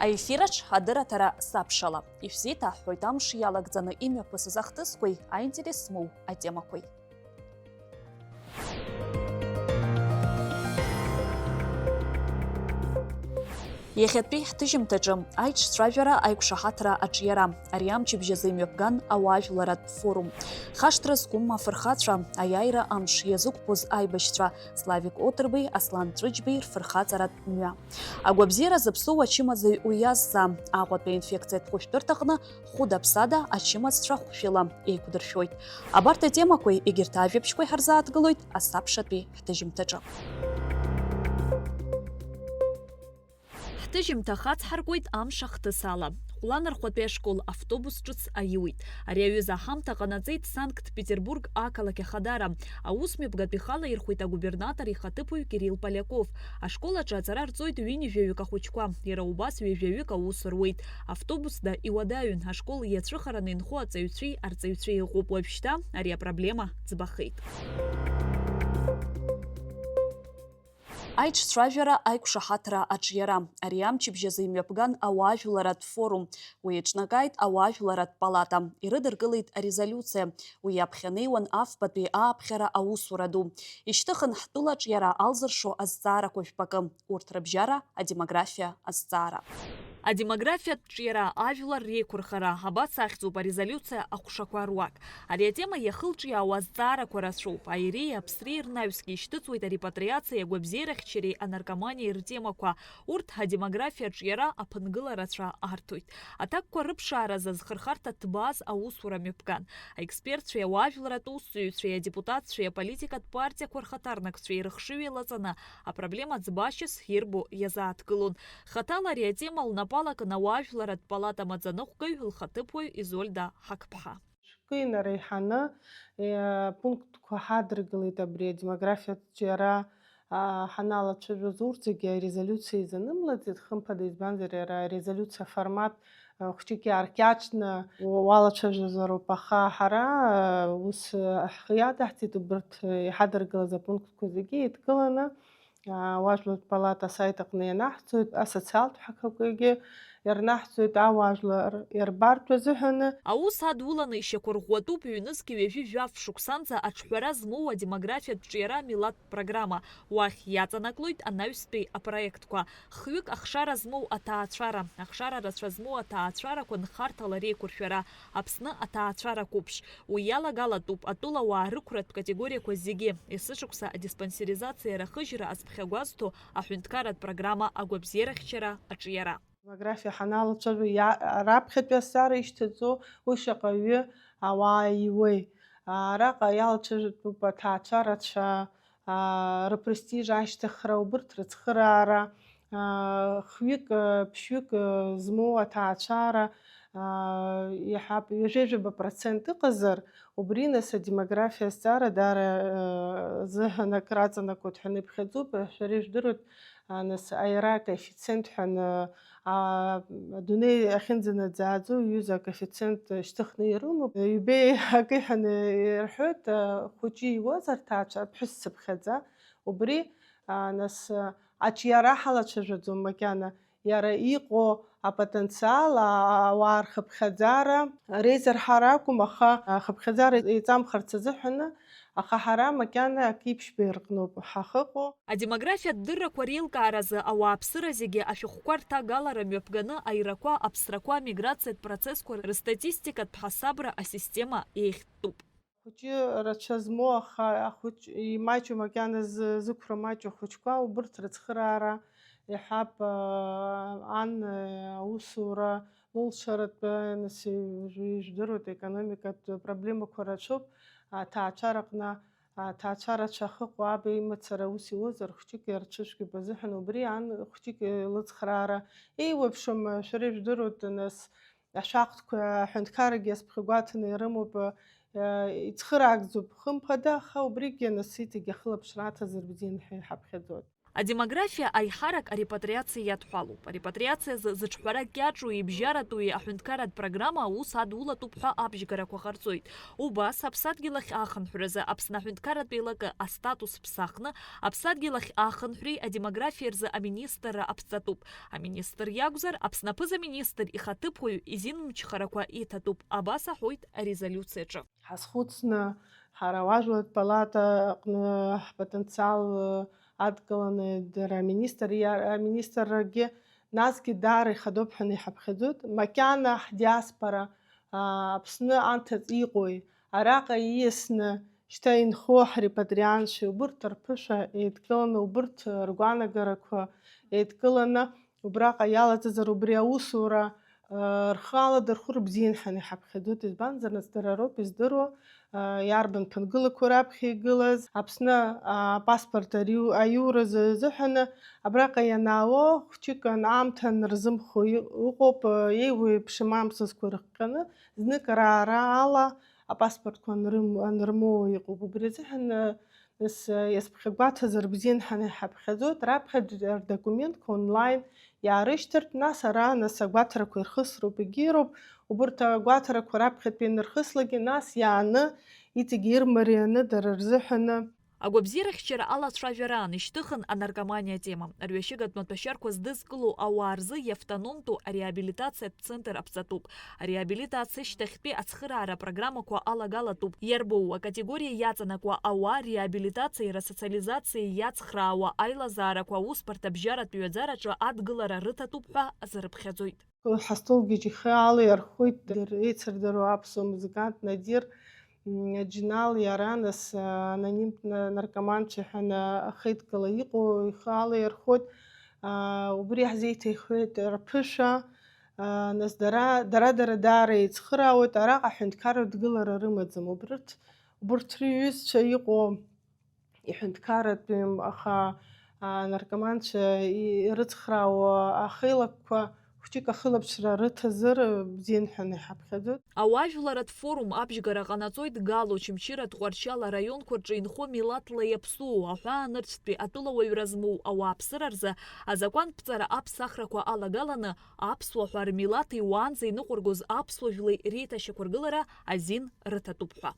Аефираҿ адырраҭара саԥшала. Ишәзеиҭаҳҳәоит амш иалагӡаны имҩаԥысыз ахҭысқәеи аинтерес змоу атемақәеи. Иахьатәи ҳҭыжьымҭаҿы аиҿцәажәара аиқәшаҳаҭра аҿиара, ари амчыбжьазы имҩаԥган ауаажәларатә форум. Хашҭра зқәым афырхацәа, аиааира амш иазықәԥоз аибашьцәа, Славик Отрбеи, Аслан Ҵәыџьбеи рфырхаҵаратә мҩа. Агәабзиара зыԥсоу ачымазаҩ уиазҵа, Аҟәатәи аинфекциатә хәышәтәырҭаҟны хәыда-ԥсада ачымазцәа хәшәыла еиқәдыршәоит. Абарҭ атемақәеи егьырҭ ажәабжьқәеи ҳарзааҭгылоит асабшатәи ҳҭыжьымҭаҿы. Ҳҭыжьымҭа хацҳаркуеит амш ахҭысала. Хәланархәатәи ашкол автобус ҿыц аиуит. Ари аҩыза аҳамҭа ҟанаҵеит Санкт-Петербург ақалақь ахадара. Аусмҩаԥгатәи ихалаирхәит агубернатор ихаҭыԥуаҩ Кирилл Поляков. Ашкол аҿы аҵара рҵоит ҩынҩажәаҩык ахәыҷқәа. Иара убас ҩажәаҩык аус руеит. Автобусда иуадаҩын. Ашкол иацәыхараны инхо аҵаҩцәеи арҵаҩцәеи иҟоуп. Уажәшьҭа ари апроблема ӡбахеит. Аиҿцәажәара аиқәшаҳаҭра аҿиара, ари амчыбжьазы имҩаԥган ауаажәларатә форум. Уи иаҿнакааит ауаажәларатә палата. Ирыдыркылеит арезолиуциа. Уи иаԥхьанеиуан афбатәи ааԥхьара аусура ду. Ишьҭыхын ҳтәылаҿ иара алзыршо азҵаарақәа жәпакы. Урҭ рыбжьара адемографиа азҵаара. Адемографиатә ҿиара, ажәлар реиқәырхара, абас ахьӡуп арезолиуциа ахәшақәа руак. Ари атема иахылҿиаауа азҵаарақәа рацәоуп. Аиреи аԥсреи рнаҩсгьы ишьҭыҵуеит арепатриациеи, агәабзиарахьчареи, анаркоманиеи ртемақәа. Урҭ адемографиа ҿиара аԥынгыларацәа арҭоит. Аҭакқәа рыԥшааразы зхырхарҭа ҭбааз аусура мҩаԥган. Аекспертцәеи, ауаажәларатә усзуҩцәеи, адепутатцәеи, аполитикатә партиақәа рхаҭарнакцәеи рыхшыҩ еилаҵаны апроблема ӡбашьас ирбо иазааҭгылон. Хаҭала ари атема лнапалакын ауаажәларатә палата маӡаныҟәгаҩ лхаҭыԥуаҩ Изольда Ҳақԥҳа. Шәкыйнара иҳаны пунктқәа ҳадыргылеит абри адемографиатә ҿиара ҳаналацәажәоз урҭ зегьы арезолиуциа изанымлаӡеит хымԥада, избанзар иара арезолиуциа аформат хәыҷык иааркьаҿны уалацәажәозароуп, аха ҳара ус ҳхы иадаҳҵеит убарҭ иҳадыргылаз апунктқәа зегьы еидкыланы ауаажәларатә палата асайт аҟны ианаҳҵоит, асоциалтә ҳақақәагьы иарнаҳҵоит ауаажәлар иарбартә азыҳәаны. Аус адуланы ишьақәырӷәӷәатәуп ҩнызқьи ҩажәи жәаф шықәсанӡа аҽҳәара змоу адемографиатә ҿиара милаҭтә программа. Уахь иаҵанаклоит анаҩстәи апроектқәа. Хҩык ахшара змоу аҭаацәара, ахшара рацәа змоу аҭаацәарақәа нхарҭала реиқәыршәара, Аԥсны аҭаацәара қәыԥш. Уи иалагалатәуп атәылауаа рықәратә категориақәа зегьы. Есышықәса адиспансеризациа рахыжьра азԥхьагәазҭо аҳәынҭқарратә программа агәабзиарахьчара аҿиара. Демографиа ҳаналацәажәо раԥхьатәи азҵаара ишьҭаҵо уи шаҟаҩы ауаа иуеи. Араҟа иалацәажәатәуп аҭаацәарацәа рыпрестиж ашьҭыхра, убырҭ рыцхыраара, хҩык ԥшьҩык змоу аҭаацәара ҩажәа-ҩажәаба процент ыҟазар, убри нас адемографиа азҵаара даара зыҳәанак раҵанакуеит ҳәаны иԥхьаӡоуп. Шәара ижәдыруеит, нас аира акоефициент ҳәаны адунеи ахьынӡанаӡааӡо ҩыза акоефициент шьҭыхны ирымоуп. Ҩбеи акы ҳәаны ирҳәоит, хәыҷы иуаз арҭаацәа, аԥҳәыс цыԥхьаӡа, убри нас аҿиара ҳалацәажәаӡом макьана, иара иҟоу апотенциал ауаа рхыԥхьаӡара реизырҳара акәым, аха ахыԥхьаӡара еиҵамхарц азыҳәаны, аха ҳара макьана акиԥшьба ирҟноуп ҳахыҟоу. Адемографиатә дыррақәа реилкааразы ауааԥсыра зегьы ашәҟәқәа рҭагалара мҩаԥганы аирақәа, аԥсрақәа, амиграциатә процессқәа рыстатистикатә ҳасабра асистема еихьтәуп. Хәыҷы рацәа змоу, аха имаҷу макьана зықәра маҷу ахәыҷқәа, убырҭ рыцхыраара, иҳәап ан аусура лылшаратәы, нас ижәдыруеит аекономикатә проблемақәа рацәоуп. Аҭаацәараҟны аҭаацәарацәа ахыҟоу аба имацара ус иуазар, хәҷык иарцәышәкып азыҳәан убри ан хәҷык илыцхраара еиуеиԥшым. Шәара ижәдыруеит, нас ашәахтәқәа аҳәынҭқаррагьы азԥхьагәаҭаны ирымоуп, ицхыраагӡоуп хымԥада, аха убригьы нас иҵегьы ахылаԥшра аҭазар бзиан ҳәа иҳаԥхьаӡоит. Адемография аиҳарак арепатриациа иадҳәалоуп. Арепатриациа зыҿҳәарак иаҿу ибжьаратәи аҳәынҭқарратә программа аус адулатәуп ҳәа абжьгарақәа ҟарҵоит. Убас аԥсадгьыл ахь ахынҳәразы Аԥсны аҳәынҭқарратә еилакы астатус ԥсахны аԥсадгьыл ахь ахынҳәреи адемографиа рзы аминистрра аԥҵатәуп. Аминистр иакәзар Аԥсны аԥыза-министр ихаҭыԥуаҩ изинмчхарақәа иҭатәуп. Абас аҳәоит арезолиуциаҿы. Ҳазхәыцны ҳара ауаажәларратә палата аҟны ҳпотенциал адкыланы дара аминистррагьы насгьы даара ихадоуп ҳәаны иҳаԥхьаӡоит. Макьана ҳдиаспора Аԥсны анҭыҵ иҟои араҟа ииасны шьҭа инхо ҳрепатриантцәеи убырҭ рԥышәа еидкыланы, убырҭ ргәаанагарақәа еидкыланы убраҟа иалаҵазар убри аусура рхы аладырхәыр бзиан ҳәаны иҳаԥхьаӡоит. Избанзар нас дара роуп издыруа иарбан ԥынгылақәа раԥхьа игылаз Аԥсны апаспорт аиуразы азыҳәаны абраҟа ианаало хәҷык аамҭа нарзымхо ыҟоуп, еиуа ԥшьамамсызқәа рыхҟьаны зныкыраара ала апаспортқәа анырмоуа иҟоуп. Убри азыҳәан нас иазԥхьагәаҭазар бзиан ҳәаны иҳаԥхьаӡоит. Раԥхьа рдокументқәа онлайн иаарышьҭыртә, нас ара агәаҭарақәа ирхысроуп, егьироуп. Убырҭ агәаҭарақәа раԥхьатәи ианырхыслагьы нас иааны иҵегьы ирмарианы дара рзыҳәаны Агәабзиарахьчара алацәажәараан ишьҭыхын анаркоманиа атема. Рҩашьыгатә маҭәашьарқәа здызкылоу ауаа рзы иавтономтәу ареабилитациатә центр аԥҵатәуп. Ареабилитациа шьҭахьтәи ацхыраара программақәа алагалатәуп. Иарбоу акатегориа иаҵанакуа ауаа реабилитациеи расоциализациеи иацхраауа аилазаарақәа аусбарҭабжьаратә ҩаӡараҿы адгылара рыҭатәуп ҳәа азырԥхьаӡоит. ҳастолгьежь ихы алаирхәит еицырдыруа аԥсуа музыкант Надир Џьинал иара нас анонимтә наркоманцәа ҳәаны ахеидкыла иҟоу ихы алаирхәит. Убри ҳзеиҭаихуеит рԥышәа, нас дара даара еицхыраауеит. Араҟа аҳәынҭқарратә дгылара рымаӡам. Убырҭ рҩызцәа иҟоу иҳәынҭқарратәи аха наркоманцәа ирыцхраауа ахеилакқәа хәҷык ахылаԥшра рыҭазыр бзиан ҳәаны иҳаԥхьаӡоит. Ауаажәларратә форум абжьгара ҟанаҵоит Гало, Очамчыратә, Тҟәарчал араионқәа рҿы инхо милаҭла иаԥсоу аҳәаанырцәтәи атәылауаҩра змоу ауааԥсыра рзы азакәантәҵара аԥсахрақәа алагаланы аԥсуа ҳәа рмилаҭи уаанӡа иныҟәыргоз аԥсуа жәлеи реиҭашьақәыргылара азин рыҭатәуп ҳәа.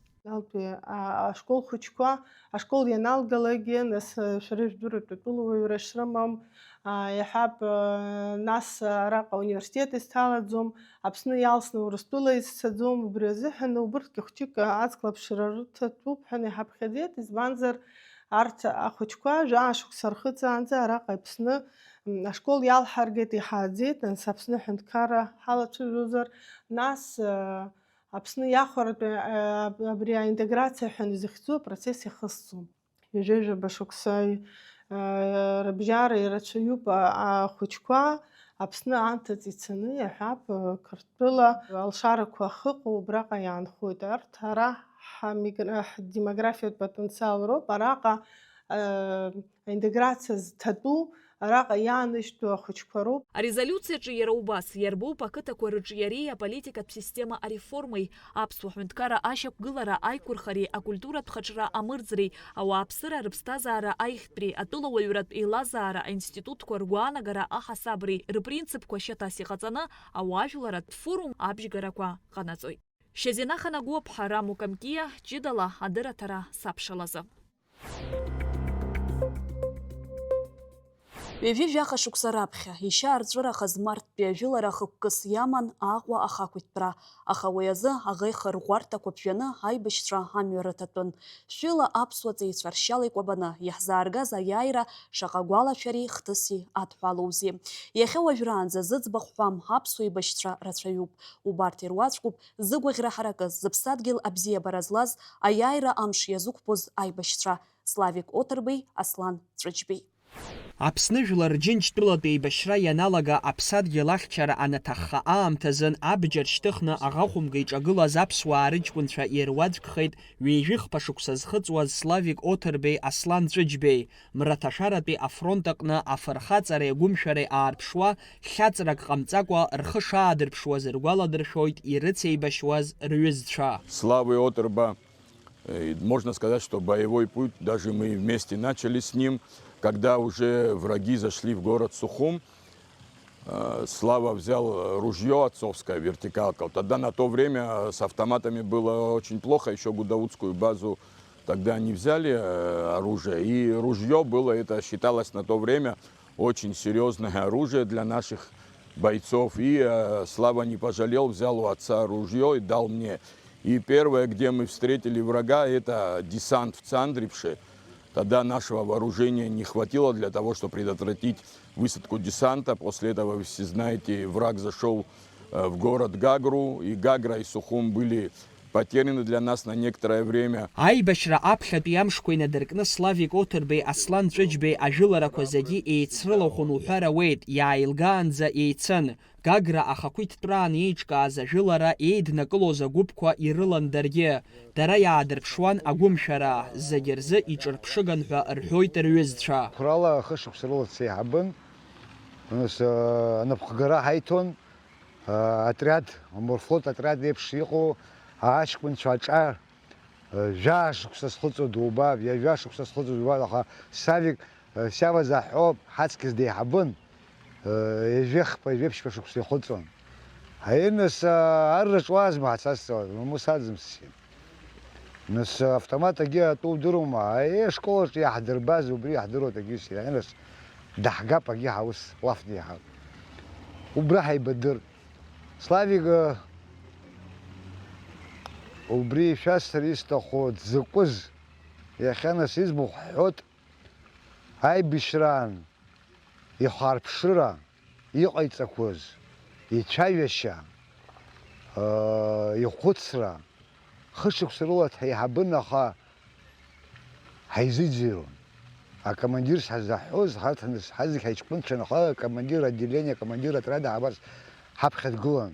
Ашкол хәыҷқәа ашкол ианалгалагьы нас шәара ижәдыруеит атәылауаҩра шрымам иаҳап, нас араҟа ауниверситет изҭалаӡом, Аԥсны иалсны Урыстәыла изцаӡом. Убри азыҳәан убырҭгьы хәҷык аӡклаԥшра рыҭатәуп ҳәаны иҳаԥхьаӡеит. Избанзар арҭ ахәыҷқәа жәаа-шықәса рхыҵаанӡа араҟа Аԥсны ашкол иалҳаргеит, иҳааӡеит. Нас Аԥсны аҳәынҭқарра ҳалацәажәозар, нас Аԥсны иахәаратәи абри аинтеграциа ҳәаны изыхьӡу апроцесс иахысӡом. Ҩажәа шықәса рыбжьара ирацәаҩуп ахәыҷқәа Аԥсны анҭыҵ ицаны иаҳәап Қырҭтәыла алшарақәа ахыҟоу убраҟа иаанхоит. Арҭ ара ҳдемографиатә потенциал роуп. Араҟа аинтеграциа зҭатәу араҟа иааныжьтәу ахәыҷқәа роуп. Арезолиуциаҿы иара убас иарбоуп ақыҭақәа рыҿиареи аполитикатә система ареформеи, аԥсуа ҳәынҭқарра ашьақәгылара, аиқәырхареи, акультуратә хаҿра амырӡреи, ауааԥсыра рыԥсҭазаара аихтәреи, атәылауаҩратә еилазаара аинститутқәа ргәаанагара аҳасабреи рпринципқәа шьаҭас иҟаҵаны ауаажәларратә форум абжьгарақәа ҟанаҵоит. Шьазина Ханагәыԥҳа, Раму Камкиа, Ҷыдала адырраҭара сабшалазы. Ҩажәа шықәса раԥхьа ишьаарҵәырахаз марттәи ажәылара хықәкыс иаман Аҟәа ахақәиҭтәра, аха уи азы аӷеиха рӷәарҭақәа ԥжәаны аибашьцәа амҩа рыҭатәын. Шәҩыла аԥсуа ҵеицәа ршьала икәабаны иаҳзааргаз аиааира шаҟа гәалашәареи хҭыси адҳәалоузеи. Иахьа уажәраанӡа зыӡбахә ҳәам аԥсуа еибашьцәа рацәаҩуп. Убарҭ ируаӡәкуп зыгәаӷьра ҳаракыз, зыԥсадгьыл абзиабара злаз, аиааира амш иазықәԥоз аибашьцәа. Славик Оҭырбеи, Аслан Ҵәыџьбеи. Аԥсны жәлар Џьынџьтәылатәи еибашьра ианалага аԥсадгьыл ахьчара анаҭахха аамҭазын абџьар шьҭыхны аӷахәымга иҿагылаз аԥсуаа рыҷкәынцәа ируаӡәкхеит ҩежәихԥа шықәса зхыҵуаз Славик Оҭырбеи, Аслан Ҵәыџьбеи. Мраҭашаратәи афронт аҟны афырхаҵареи агәымшәареи аарԥшуа, хьаҵрак ҟамҵакәа рхы шаадырԥшуаз ргәаладыршәоит ирыцеибашьуаз рҩызцәа. Славы Оҭырба, можно сказать, что боевой путь, даже мы вместе начали с ним. когда уже враги зашли в город Сухум, Слава взял ружье отцовское, вертикалка. Тогда на то время с автоматами было очень плохо, еще Гудаутскую базу тогда не взяли оружие. И ружье было, это считалось на то время очень серьезное оружие для наших бойцов. И Слава не пожалел, взял у отца ружье и дал мне. И первое, где мы встретили врага, это десант в Цандрипше. Тогда нашего вооружения не хватило для того, чтобы предотвратить высадку десанта. После этого, вы все знаете, враг зашел в город Гагру, и Гагра и Сухум были потеряны для нас на некоторое время. Аибашьра аԥхьатәи амшқәа инадыркны Славик Оҭырбеи, Аслан Ҵәыџьбеи ажәыларақәа зегьы еицрылахәын уҳәар ауеит, иааилгаанӡа еицын. Гагра ахақәиҭтәраан еиҿкааз ажәылара еиднакылоз агәыԥқәа ирылан даргьы. Дара иаадырԥшуан агәымшәара, зегьы рзы иҿырԥшыган ҳәа рҳәоит рҩызцәа. Қәрала хышықәса рыла дсеиҳабын, напхгара ҳаиҭон, отряд, морфлот отряд еиԥш иҟоу аҷкәынцәа аҿар жәашықәса зхыҵуа дубап, жәашықәса зхыҵуа дубап, аха Савик Сиава заҳәо ҳаҵкыс деиҳабын, ежәехԥа, ежәеиԥшьба шықәса ихыҵуан. Нас арраҿ уаазма ҳацасҵауаз, мамус аӡымсит. Нас автоматагьы атәы удыруама, ашколаҿ иаҳдырбаз убри иаҳдыруа агьыс иаҳа, нас даҳгап агьи ҳаус лафны иаҳап. Убра ҳаибадыр. Славик убри шәасыр исҭаху дзакәыз иахьа нас иӡбахә ҳҳәот, аибашьраан ихәарԥшыра, иҟаиҵақәоз, ицәажәашьа, ихәыцра, хышықәса рыла дҳаиҳабын, аха ҳаизыӡырҩуан. Акомандирс ҳазаҳҳәоз, ҳазегь ҳаиҷкәынцәан, аха акомандир отделение, акомандир отряда ҳабарц ҳаԥхьа дгылан.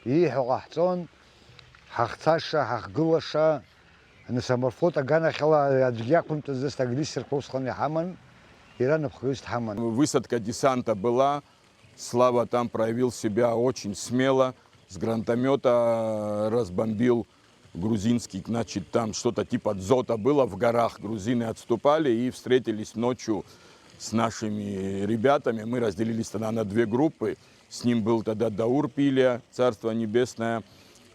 Ииҳәо ҟаҳҵон, ҳахцаша, ҳахгылаша, нас аморфлот аганахьала аӡәгьы иақәымтәазыз агрессорқәа усҟан иҳаман, иара напхгаҩыс дҳаман. Высадка десанта была, Слава там проявил себя очень смело, с гранатомета разбомбил грузинский, значит, там что-то типа дзота было в горах, грузины отступали и встретились ночью с нашими ребятами. Мы разделились тогда на две группы, с ним был тогда Даур Пилия, Царство Небесное,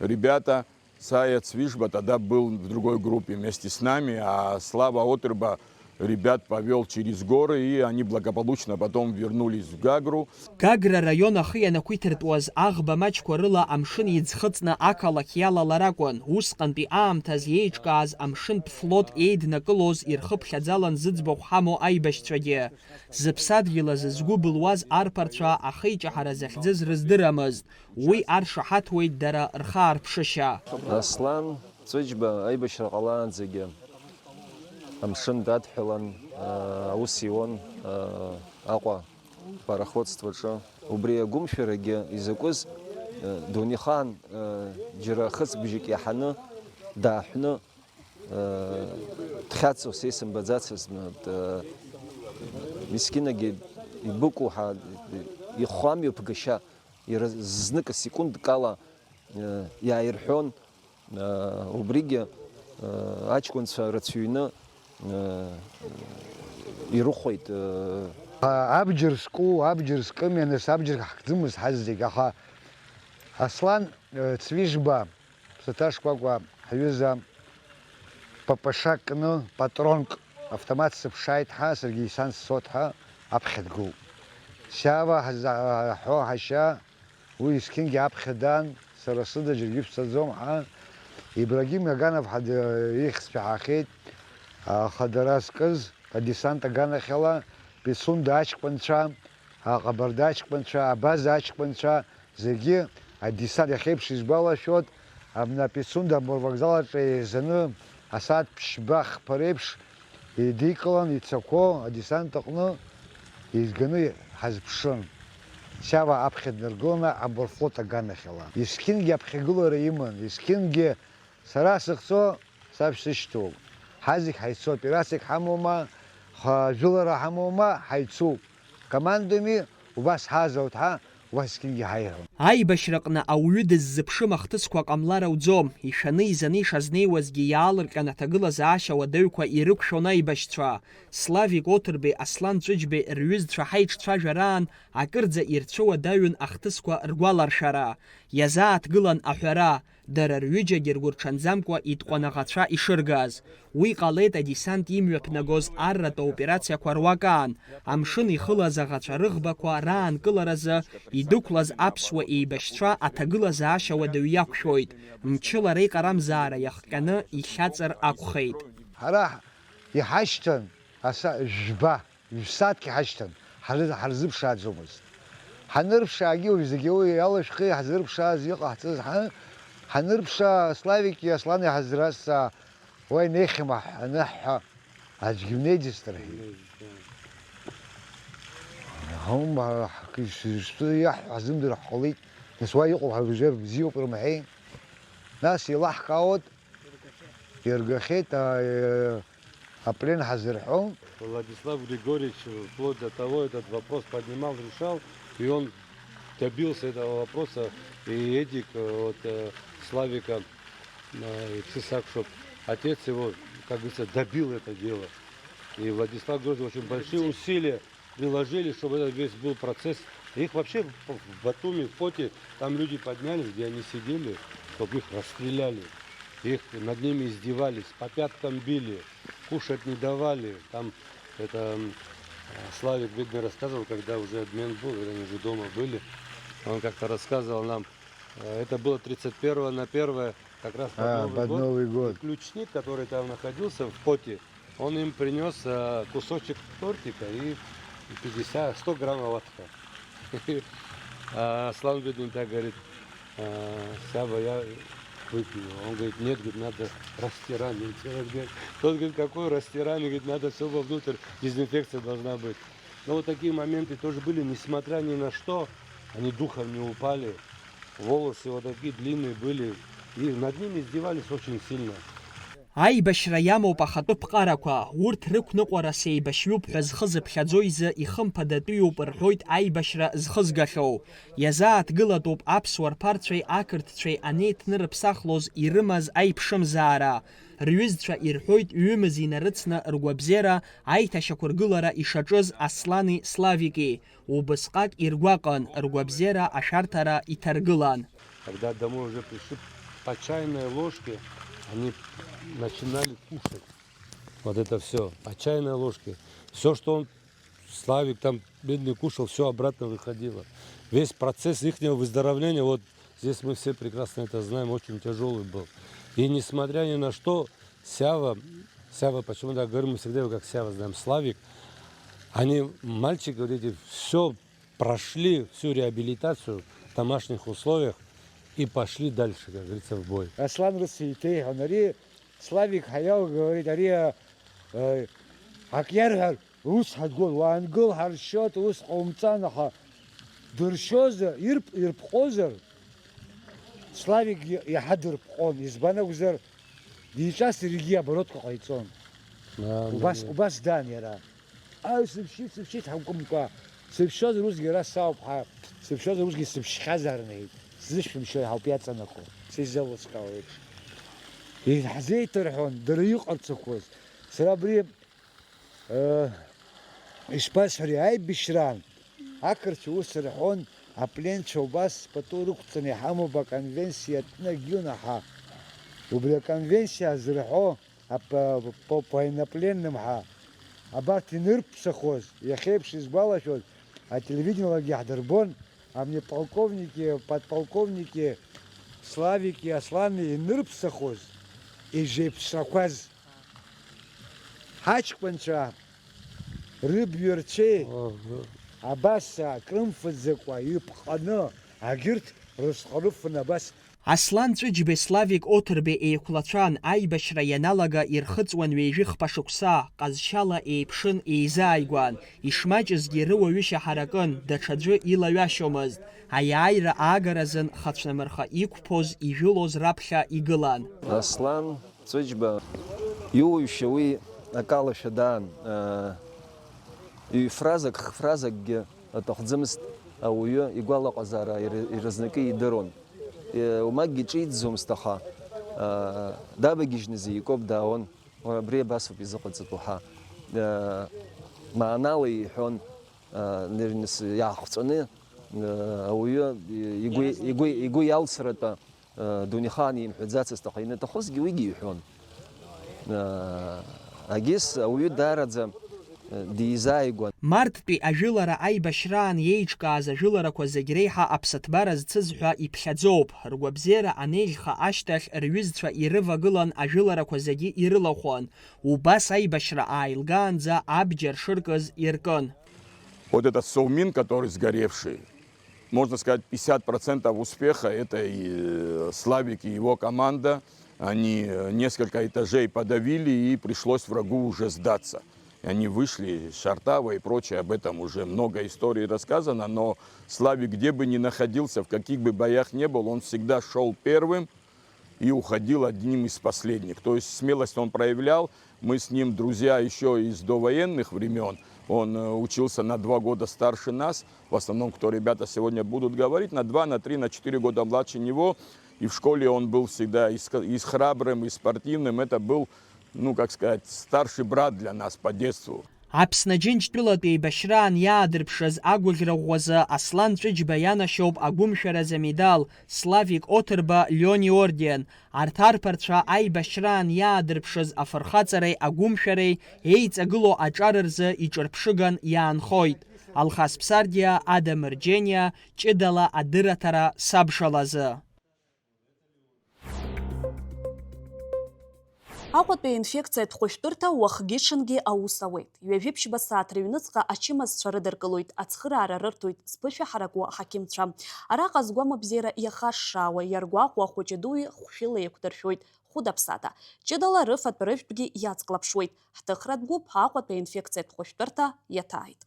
ребята, Саяц Вишба тогда был в другой группе вместе с нами, а Слава Отрба ребят повел через горы, и они благополучно потом вернулись в Гагру. Гагра район ахы ианақәиҭыртәуаз аӷба маҷқәа рыла амшын иӡхыҵны ақалақь иалалар акәын. Усҟантәи аамҭаз иеиҿкааз амшынтә флот еиднакылоз ирхыԥхьаӡалан зыӡбахә ҳамоу аибашьцәагьы. Зыԥсадгьыл азы згәы былуаз арԥарцәа ахеиҷаҳара захьӡыз рыздырамызт. Уи аршаҳаҭуеит дара рхаарԥшышьа. Аслан Ҵәыџьба аибашьра ҟалаанӡагьы амшын дадҳәалан, аус иуан Аҟәа пароходстваҿы. Убри агәымшәарагьы изакәыз Дунихаан џьара хыҵбжьык иаҳаны дааҳәны дхьаҵо са исымбаӡацызма, мискинагьы ибыкәуҳа ихәы амҩаԥгашьа зныкы секундкала иааирҳәон. Убригьы аҷкәынцәа рацәаҩны ирыхәеит. Абџьар зку, абџьар зкымиа, нас абџьар ҳахьӡымыз ҳаззегь, аха Аслан Ҵәыџьба ԥсаҭа шкәакәа ҳҩыза папаша кны, патронк, автомат сыԥшааит ҳәа, саргьы исан сцот ҳәа аԥхьа дгылоуп. Сиава ҳҳәо ҳашьа, уи есқьынгьы аԥхьа даан, сара сыда џьаргьы шәцаӡом ҳәа, Ибрагим Иаганов ихьӡ ҳаахеит, аха дара зкыз адесант аганахьала Пицунда аҷкәынцәа, аҟабарда аҷкәынцәа, абаза аҷкәынцәа зегьы адесант иахьеиԥш избалашәот, абна Пицунда аморвокзалаҿы еизаны асааҭ ԥшьба хԥа реиԥш еидикылан, ицақәо адесант аҟны еизганы ҳазԥшын. Сиава аԥхьа днаргыланы аморфлот аганахьала. Есқьынгьы аԥхьагылара иман, есқьынгьы сара сыхцо саб сышьҭоуп. Ҳазегь ҳаицоуп, пирасик ҳамоума, жәылара ҳамоума, ҳаицуп. Командами убас ҳазаут ҳәа убасгьы ҳаиҳәон. Аибашьраҟны ауаҩы дыззыԥшым ахҭысқәа ҟамлар ауӡом. Ишәаны изаны ишазнеиуазгьы иаалырҟьан аҭагылазаашьа уадаҩқәа ирықәшәон аибашьцәа. Славик Оҭырбеи, Аслан Ҵәыџьбеи рҩызцәа ҳаиҿцәажәараан акырӡа ирцәыуадаҩын ахҭысқәа ргәаларшәара. Иазааҭгылан аҳәара, дара рҩыџьагьы ргәырҽанӡамкәа итҟәанаӷацәа ишыргаз. Уи ҟалеит адесант имҩаԥнагоз арратә аоперациақәа руакаан. Амшын ихылаз аӷацәа рыӷбақәа раанкыларазы идәықәлаз аԥсуа еибашьцәа аҭагылазаашьа уадаҩ иақәшәоит. Мчыла реиҟарамзаара иахҟьаны ихьаҵыр акәхеит. Ҳара иҳашьҭан жәба, ҩ-сааҭк иҳашьҭан, ҳарзыԥшааӡомызт. Ҳанырԥшаагьы зегьы уи иалашәхи ҳзырԥшааз иҟаҳҵаз ҳанырԥшаа Славики Аслани ҳазразҵаа, уа инеихьыма аныҳәа аӡәгьы имнеиӡацт рҳәеит. Иаҳҳәо ҳзымдыруа ҳҟалеит, нас уа иҟоу ҳаружер бзиоуп рымҳәеит. Нас илаҳкаауан, иргахьеит аплен ҳазырҳәон. Владислав Григорьевич вплоть до того этот вопрос поднимал, решал, и он добился этого вопроса. И Эдик от Славика Цисак, чтобы отец его, как говорится, добил это дело. И Владислав Григорьевич очень большие усилия приложили, чтобы этот весь был процесс. Их вообще в Батуми, в Поте, там люди поднялись, где они сидели, чтобы их расстреляли. Их над ними издевались, по пяткам били, кушать не давали. Там это Славик, видно, рассказывал, когда уже обмен был, когда они уже дома были. Он как-то рассказывал нам, это было 31 на 1, как раз под Новый год. Ключник, который там находился в Поте, он им принес кусочек тортика и 100 грамм водка. А Слава Бедный так говорит, Сяба, я выпью. Он говорит, нет, говорит, надо растирание. Тот говорит, какое растирание? Говорит, надо все вовнутрь, дезинфекция должна быть. Но вот такие моменты тоже были, несмотря ни на что, они духом не упали. Волосы вот такие длинные были, и над ними издевались очень сильно. Аибашьра иамоуп ахатәы ԥҟарақәа, урҭ рықәныҟәара сеибашьҩуп ҳәа зхы зыԥхьаӡо изы ихымԥадатәиуп рҳәоит аибашьра зхызгахьоу. Иазааҭгылатәуп аԥсуа рԥарцәеи ақырҭцәеи анеиҭнырыԥсахлоз ирымаз аиԥшымзаара. Рҩызцәа ирҳәоит ҩымыз инарыцны ргәабзиара аиҭашьақәыргылара ишаҿыз Аслани Славики. Убысҟак иргәаҟын, ргәабзиара ашәарҭара иҭаргылан. Когда домой уже пришли по чайной ложке, они начинали кушать. Вот это все, по чайной ложке. Все, что он, Славик там бедный кушал, все обратно выходило. Весь процесс их выздоровления, вот здесь мы все прекрасно это знаем, очень тяжелый был. И несмотря ни на что, Сява, почему так говорим, мы всегда его как Сява знаем, Славик, они, мальчики вот эти, все прошли, всю реабилитацию в домашних условиях и пошли дальше, как говорится, в бой. Аслан Расиитей, ари Славик ҳаяу говорит, ари акиар ус ҳадгол, уангыл ҳаршот, ус ҟаумҵан, аха дыршозар, ирԥҟозар, Славик иаҳа дырԥҟон, избан акәзар, диҿасыр егьи аборотқәа ҟаиҵон. Убас дан иара. Сыԥшит ҳакәымкәа, сыԥшозар усгьы ара сауп, сыԥшозар усгьы сыԥшхьазарнеит. Сзышәымшьои ҳауп иаҵанаҟо, сизеилыскаауеит. Иҳзеиҭарҳәон, дара иҟарҵақәоз. Сара абри ишԥасҳәари, аибашьраан ақырҭцәа ус рҳәон, апленцәа убас пату рықәҵаны иҳамоуп аконвенциа ҭнагьын аҳа. Убри аконвенциа зырҳәо по инопленным ҳа абарҭ инырԥсахоз, иахьеиԥш избалашәоз, ателевидениалагьы ҳдырбон, амни полковники, подполковники, Славики, Аслани инырԥсахоз, ижеиԥшрақәаз ҳаҷкәынцәа рыбҩарцәеи абас крымфаӡакәа иԥҟаны агьырҭ рысҟарыфын абас. Аслан Ҵәыџьбеи Славик Оҭырбеи еиқәлацәан, аибашьра ианалага ирхыҵуан ҩежәи-хԥа шықәса, ҟазшьала еиԥшын, еизааигәан. Ишмаҷызгьы рыуаҩышьа ҳаракын, даҽаӡәы илаҩашьомызт. Аиааира аагаразын хацәнамырха иқәԥоз, ижәылоз раԥхьа игылан. Аслан Ҵәыџьба иуаҩшьа уи акалашәа даан. Ҩ-фразак, х-фразакгьы аҭахӡымызт. ауаҩы игәалаҟазаара иразнакы идырун. Умаггьы ҿиҭӡомызт, аха дабагьежьны зикоуп даауан. Абри абасоуп изыҟаҵатәу уҳа. Маанала иҳәон, иаахәҵәаны ауаҩы игәы иалсратәа дунеихаан имҳәаӡацызт, аха инаҭахузгьы уигьы иҳәон. Агьыс ауаҩы даараӡа дизааигәан. Марттәи ажәылара аибашьраан иеиҿкааз ажәыларақәа зегь реиҳа аԥсаҭбара зцыз ҳәа иԥхьаӡоуп. Ргәабзиара анеиӷьха ашьҭахь рҩызцәа ирывагылан ажәыларақәа зегьы ирылахәын. Убас аибашьра ааилгаанӡа абџьар шыркыз иркын. Вот этот совмин, который сгоревший, можно сказать, 50% успеха – это и Славик, и его команда. Они несколько этажей подавили, и пришлось врагу уже сдаться. И они вышли, Шартава и прочее, об этом уже много историй рассказано, но Славик, где бы ни находился, в каких бы боях не был, он всегда шел первым и уходил одним из последних. То есть смелость он проявлял. Мы с ним друзья еще из довоенных времен. Он учился на 2 года старше нас, в основном, кто ребята сегодня будут говорить, на 2, на 3, на 4 года младше него. И в школе он был всегда и храбрым, и спортивным. Это был, ну, как сказать, старший брат для нас по детству. Аԥсны Џьынџьтәылатәи еибашьраан иаадырԥшыз агәаӷьра ӷәӷәазы Аслан Ҵәыџьба ианашьоуп агәымшәаразы медал, Славик Оҭырба Лиони орден. Арҭ арԥарцәа аибашьраан иаадырԥшыз афырхаҵареи агәымшәареи еиҵагыло аҿар рзы иҿырԥшыган иаанхоит. Алхас Ԥсардиа, Адамыр Џьениа, ҷыдала адырраҭара сабшалазы. Аҟәатәи инфекциа хәышәтәырҭа уахгьы-ҽынгьы аус ауеит. Ҩажәи-ԥшьба сааҭ рыҩныҵҟа ачымазцәа рыдыркылоит, ацхыраара рырҭоит зԥышәаҳаракуа аҳақьымцәа. Араҟа згәамабзиара иахашшаауа, иаргәаҟуа хәыҷы-дуи хәшәыла еиқәдыршәоит хәыдаԥсата. Ҷыдала рыфатә рыжәтәгьы иацклаԥшуеит. Ҳҭыхратә гәыԥ аҟәатәи инфекциа хәышәтәырҭа иаҭааит.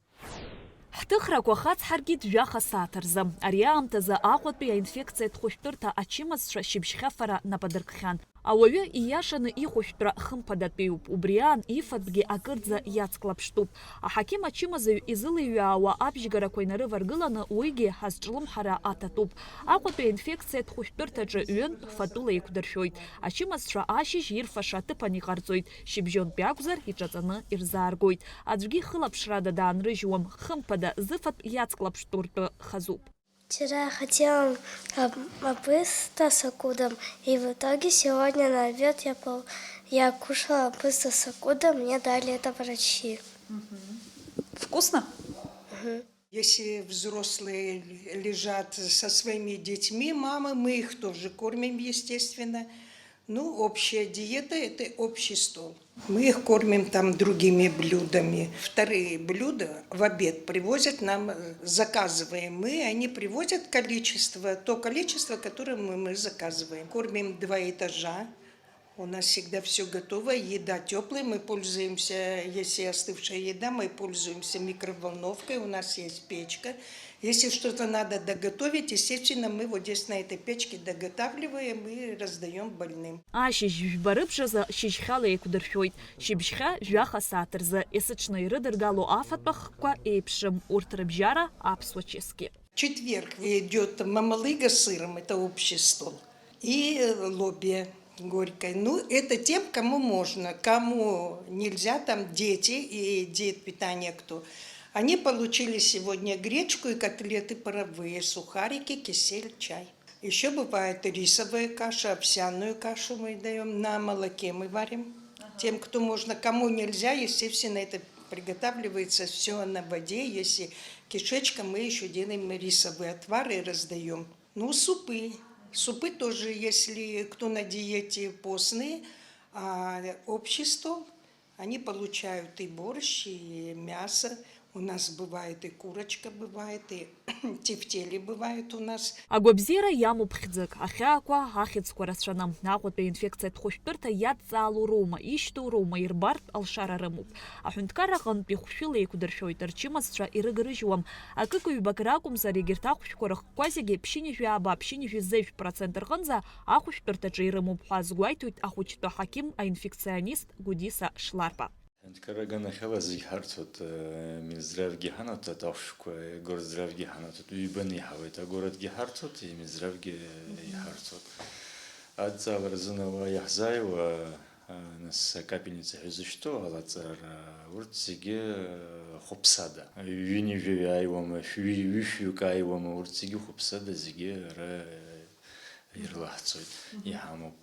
Ҳҭыхрақәа хацҳаргьит жәаха сааҭ рзы. Ари аамҭазы Аҟәатәи аинфекциа хәышәтәырҭа ачымазцәа шьыбжьхьафара нападыркхьан. Ауаҩы ииашаны ихәышәтәра хымԥадатәиуп. Убри аан ифатәгьы акырӡа иацклаԥштәуп. Аҳақьым ачымазаҩ изылеиҩаауа абжьгарақәа инарываргыланы уигьы ҳазҿлымҳара аҭатәуп. Аҟәатәи аинфекциа хәышәтәырҭаҿы ҩынтә фатәыла еиқәдыршәоит. Ачымазцәа ашьыжь ирфаша аҭыԥан иҟарҵоит. Шьыбжьонтәи акәзар иҿаҵаны ирзааргоит. Аӡәгьы хылаԥшрада даанрыжьуам. Хымԥада зыфатә иацклаԥштәу ртәы хазуп. Вчера я хотела пысто с акудом, и в итоге сегодня на обед я кушала пысто с акудом, мне дали это врачи. Вкусно? Если взрослые лежат со своими детьми, мамы, мы их тоже кормим, естественно. Ну, общая диета – это общий стол. Мы их кормим там другими блюдами. Вторые блюда в обед привозят нам, заказываем мы, они привозят то количество, которое мы заказываем. Кормим 2 этажа. У нас всегда все готово, еда теплая, мы пользуемся, если остывшая еда, мы пользуемся микроволновкой, у нас есть печка. Если что-то надо доготовить, естественно, мы вот здесь на этой печке доготавливаем и раздаем больным. Ашьыжь жәба рыбжазы шьыжьхьала еиқәдыршәоит. Шьыбжьхьа жәаха сааҭ рзы есыҽны ирыдыргало афатә ахқәа еиԥшым. Урҭ рыбжьара аԥсуа чесгьы. Четверг идет мамалыга с сыром, это общий стол, и лобия горькая. Ну, это тем, кому можно, кому нельзя, там дети и диет питания кто. Они получили сегодня гречку и котлеты паровые, сухарики, кисель, чай. Еще бывает рисовая каша, овсяную кашу мы даем, на молоке мы варим. Тем, кто можно, кому нельзя, естественно, это приготавливается все на воде. Если кишечка, мы еще делаем рисовые отвары и раздаем. Ну, супы. Супы тоже, если кто на диете постные, а общий стол, они получают и борщ, и мясо. У нас бывает и курочка, бывает и тефтели бывает у нас. Агәабзиара иамоуп хьӡык, ахьаақәа, ахьыӡқәа рацәаны. Аҟәатәи аинфекциатә хәышәтәырҭа иадҵаало роума, ишьҭоу роума, ирбартә алшара рымоуп. Аҳәынҭқар аҟынтәи хәшәыла еиқәдыршәоит, рчымазцәа ирыгарыжьуам. Акык-ҩбак ракәымзар, егьырҭ ахәшәқәа рыхқәа зегьы ԥшьынҩажәи ааба, ԥшьынҩажәи %% рҟынӡа ахәышәтәырҭаҿы ирымоуп ҳәа азгәеиҭоит ахәыҷтәы аҳақьым аинфекционист Гәдиса Шларба. Карагана хелази харцот мизравги ханат атавшко городравги ханат уйбани хавет городги харцот и мизравги харцот адза варзунова яхзаева нас капельница хизушто алацар урциге хопсада вини вивайвам фюю кайвам урциге хопсада зиге ра ирлахцой яхаму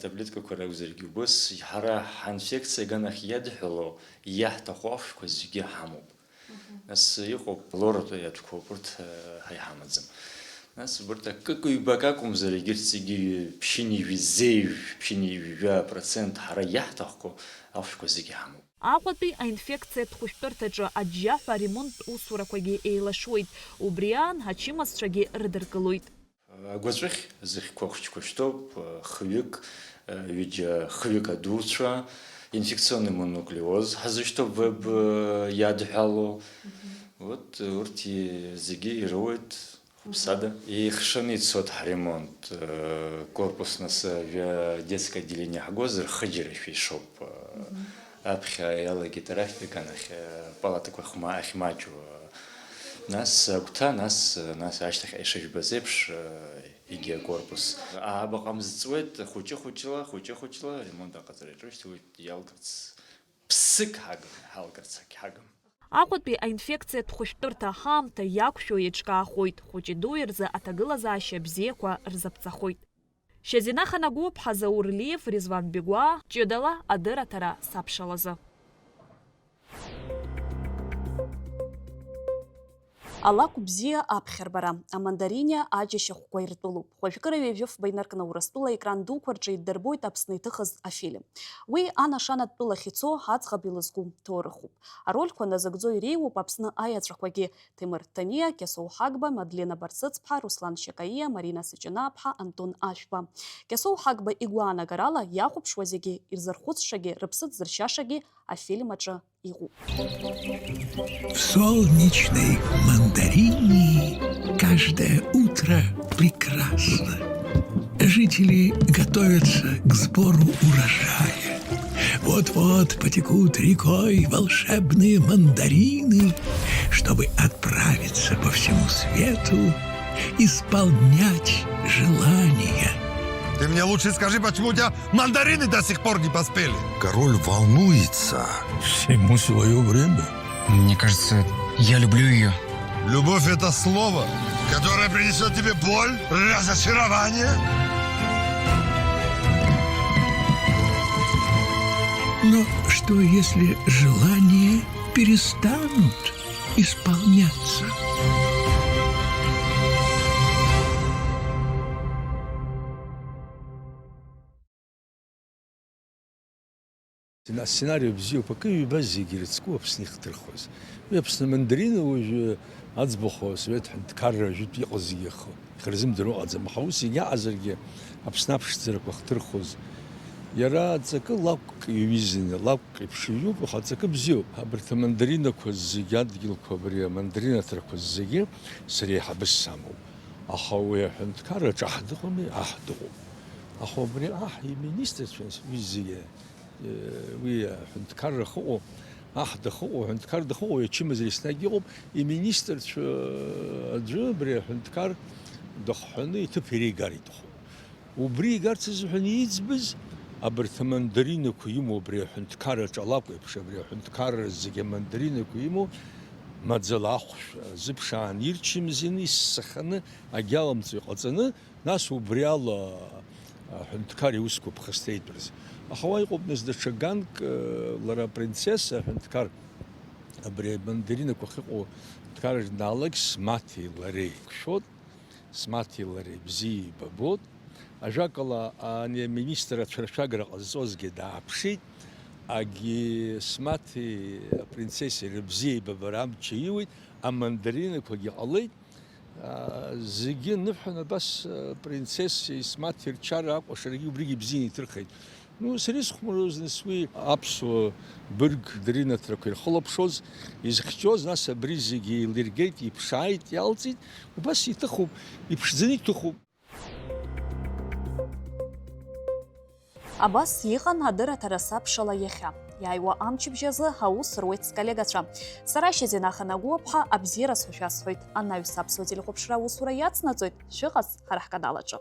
таблетка корагзерги бос хара инфекция ганах ядхло яхтахоф козиге хамуб нас йохо лорото яткопурт хайхамадзам нас бурта какой бакакум зарегирсиги пшини визев пшини вива процент хара яхтахко аф козиге хамуб Аҟәатәи аинфекциа дхәышәтәырҭаҿы аџьџьаҳәа ремонт усурақәагьы еилашуеит, убриаан ачымазцәагьы рыдыркылоит. Агәаҵәых зыхьқәа штоп хҩык ҩыџьа хҩык адуцәа инфекционный мононуклеоз ҳазышьҭоуп веб иадҳәало вот урҭ зегьы ироуеит хәыԥсада ихшаны ицоит ҳремонт корпус нас детское отделение ҳгозыр хыџьарашәа ишоуп аԥхьа иалагеит арахь ганахь палатақәа ахьмаҷу нас агәҭа нас ашьҭахь ишыжәбаз еиԥш егьи акорпус абаҟа мзыҵуеит хәыҷы-хәыҷла ремонт аҟаҵара иаҿушьҭ уи иалгарц ԥсык ҳалгарц ҳагым. Аҟәатәи аинфекциа дхәышәтәырҭа ҳаамҭа иақәшәо еиҿкаахоит, хәыҷи-дуи рзы аҭагылазаашьа бзиақәа рзаԥҵахоит. Шьазина Ханагәыԥҳа, Заур Лиев, Резван Бегәа, Ҷыдала адырраҭара саԥшалазы. Алакә бзиа аԥхьарбара, амандариниа аџьашьахәқәа иртәылоуп. Хәажәкыра ҩажәыфба инаркны Урыстәыла екран дуқәа рҿы иддырбоит Аԥсны иҭыхыз афильм. Уи анашанатәылахь ицо аӡӷаб илызку ҭоурыхуп. Арольқәа назыгӡо иреиуоуп Аԥсны аиаҵәақәагьы: Темыр Ҭаниа, Кьасоу Ҳагба, Мадлена Барсыцԥҳа, Руслан Шьакаиа, Марина Сыҷанаԥҳа, Антон Ашәба. Кьасоу Ҳагба игәаанагарала иахәаԥшуа зегьы ирзырхәыцшагьы рыԥсы ҭзыршьашагьы афильм аҿы иҟоуп. В солнечной мандарине каждое утро прекрасно. Жители готовятся к сбору урожая. Вот-вот потекут рекой волшебные мандарины, чтобы отправиться по всему свету, исполнять желания. Ты мне лучше скажи, почему у тебя мандарины до сих пор не поспели? Король волнуется. Всему свое время. Мне кажется, я люблю ее. Любовь — это слово, которое принесет тебе боль, разочарование. Но что, если желания перестанут исполняться? Сценарий бзиоуп, акы ҩба зегьы ирыцку Аԥсны ихҭырхуаз. Уи Аԥсны мандарина уажәы аӡбахә Совет ҳәынҭқарра жәытә иҟаз зегьы ихырзымдыруа ыҟаӡам. Аха ус егьаҟазаргьы Аԥсны аԥшӡарақәа хҭырхуаз. Иара аҵакы лакәк иҩызаны, лакәк иԥшыҩуп, аха аҵакы бзиоуп. Абарҭ амандаринақәа зегьы адгьылқәа абри амандаринаҭрақәа зегьы сара еиҳабыс самоуп. Аха уи аҳәынҭқарраҿ аҳ дыҟами, аҳ дыҟоуп. Аха абри аҳ иминистрцәа уи зегьы уи аҳәынҭқарра хыҟоу, аҳ дахыҟоу, аҳәынҭқар дахыҟоу иачымазара еснагь иҟоуп, иминистрцәа аӡәы абри аҳәынҭқар дахҳәаны иҭыԥ иреигар иҭахуп. Убри игарц азыҳәан иӡбыз абарҭ амандаринақәа имоу абри аҳәынҭқарраҿ алакә еиԥш абри аҳәынҭқарра зегьы амандаринақәа имоу маӡала ахәшә зыԥшаан ирчымзины иссаханы агьаламҵо иҟаҵаны, нас убри ала аҳәынҭқар иусқәа ԥхасҭа итәырз. Аха уа иҟоуп нас даҽа ганк, лара апринцесса аҳәынҭқар абри амандаринақәа ахьыҟоу аҳәынҭқарраҿ днаалак Смаҭеи лареи иқәшәот, Смаҭеи лареи бзиа ибабот. Ажәакала ани аминистр ацәыршәагара ҟазҵозгьы дааԥшит, агьи Смаҭеи апринцессеи рыбзиа ибабара амча иуит, амандаринақәагьы ҟалеит. Зегьы ныҳәан абас апринцессеи Смаҭеи рчара акәашарагьы убригьы бзианы иҭырхеит. Сара исхәмаруаз нас уи аԥсуа бырг даринаҭрақәа ирхылаԥшоз, изхьчоз, нас абри зегьы еилиргеит, иԥшааит, иалҵит, убас иҭыхуп, иԥшӡаны иҭыхуп. Абас иҟан адырраҭара сабшала иахьа. Иааиуа амчыбжьазы ҳаус руеит сколлегацәа. Сара Шьазина Ханагәыԥҳа абзиара сҳәашәасҳәоит. Анаҩс аԥсуа телехәаԥшра аусура иацнаҵоит. Шәыҟаз ҳара ҳканалаҿы.